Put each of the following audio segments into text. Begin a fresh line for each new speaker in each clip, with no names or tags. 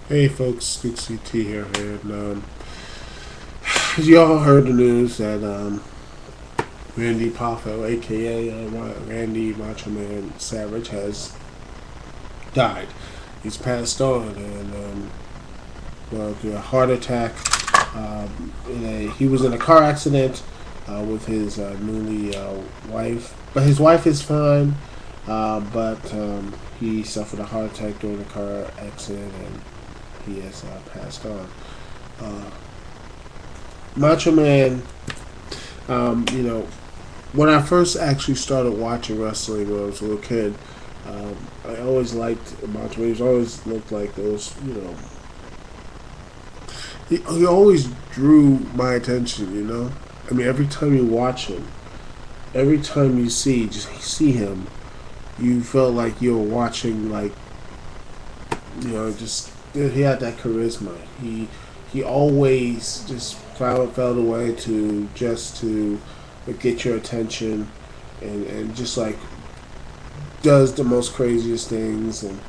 Hey folks, Big CT here, and you all heard the news that Randy Poffo, aka Randy Macho Man Savage, has died. He's passed on, and well, through a heart attack. He was in a car accident with his newly wife, but his wife is fine. But he suffered a heart attack during the car accident, and he has passed on. Uh, Macho Man, you know, when I first actually started watching wrestling when I was a little kid, I always liked Macho Man. He always looked like those, he always drew my attention, I mean, every time you watch him, every time you see him, you felt like you were watching, like, just, he had that charisma. He always just found a way to get your attention, and just like does the most craziest things, and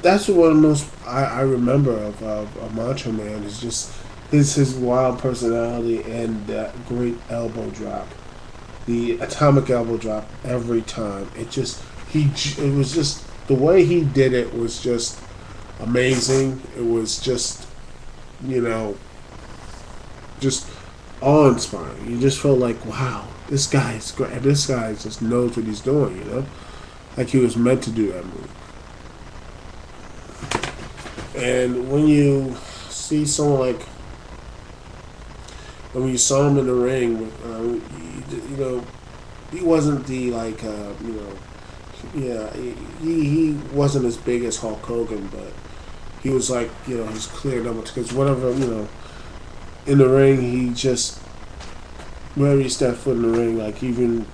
that's what one of the most I remember of Macho Man is just his wild personality and that great elbow drop, the atomic elbow drop every time. It was just the way he did it was just amazing. It was just, you know just awe inspiring. You just felt like, wow, this guy's great. This guy just knows what he's doing. Like he was meant to do that move. And when you see someone like, when you saw him in the ring, he wasn't the like, yeah, he wasn't as big as Hulk Hogan, but he was like, he's clear number because whatever, in the ring, he just wherever he stepped foot in the ring, like even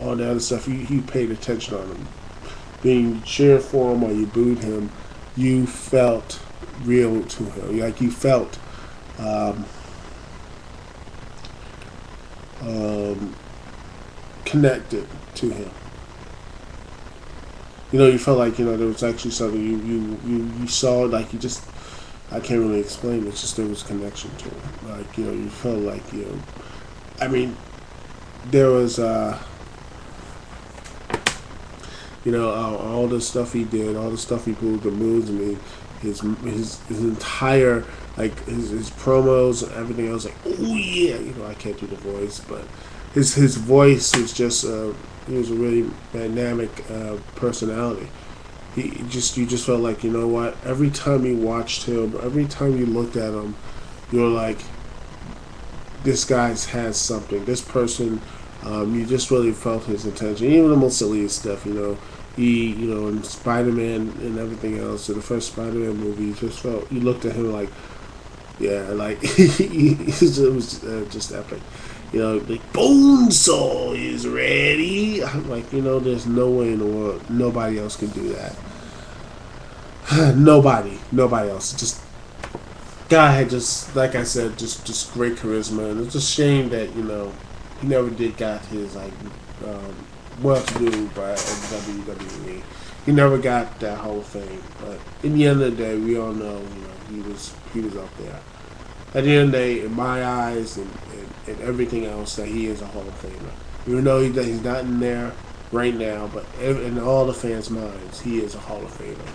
all the other stuff, he paid attention on him. Being you cheered for him or you booed him, you felt real to him. Like you felt um, um, connected to him. You felt like there was actually something you saw. Like you just, I can't really explain. It's just there was a connection to him. Like you felt like I mean, there was all the stuff he did, all the stuff he pulled, the moves. I mean, his entire, like his promos and everything else. Like, oh yeah, I can't do the voice, but his voice is just he was a really dynamic personality. You just felt like, what, every time you watched him, every time you looked at him, you were like, this guy's has something. This person, you just really felt his intention. Even the most silliest stuff, He, in Spider-Man and everything else, in the first Spider-Man movie, you just felt, you looked at him like, yeah, like, it was just epic. Like, Bonesaw is ready. I'm like, there's no way in the world nobody else can do that. Nobody else. Just guy had just, like I said, just great charisma, and it's a shame that he never did got his like um, well to do by WWE. He never got that whole thing, but in the end of the day, we all know he was up there. At the end of the day, in my eyes and everything else, that he is a Hall of Famer. Even though he's not in there right now, but in all the fans' minds, he is a Hall of Famer.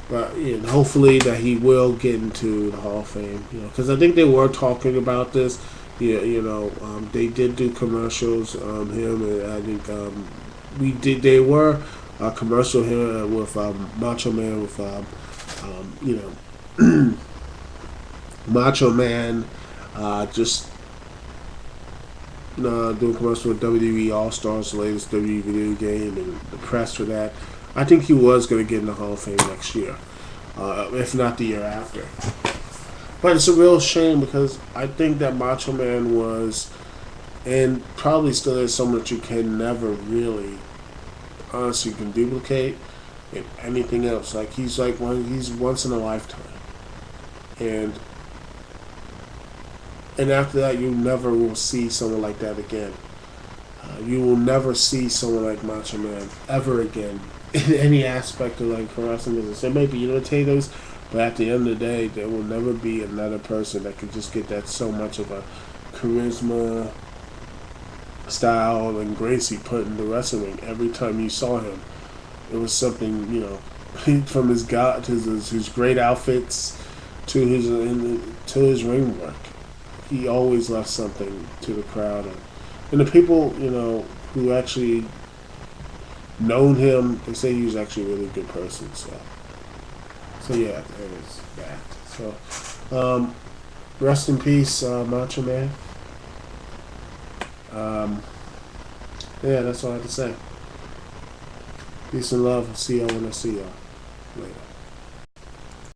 But hopefully that he will get into the Hall of Fame. Because I think they were talking about this. Yeah, they did do commercials. Him and I think we did. They were a commercial here with Macho Man with Macho Man just doing commercial with WWE All Stars, the latest WWE video game, and the press for that. I think he was going to get in the Hall of Fame next year, if not the year after. But it's a real shame because I think that Macho Man was, and probably still is, someone that you can never really, honestly, can duplicate in anything else. Like he's once in a lifetime, and after that, you never will see someone like that again. You will never see someone like Macho Man ever again in any aspect of like wrestling business. There may be potatoes, But at the end of the day, there will never be another person that can just get that so much of a charisma, style, and grace he put in the wrestling. Every time you saw him, it was something, you know, from his god to his great outfits to his ring work. He always left something to the crowd, and the people, you know, who actually known him, they say he was actually a really good person. So yeah, there is that. So rest in peace, Macho Man. Yeah, that's all I have to say. Peace and love. See y'all when I see y'all later.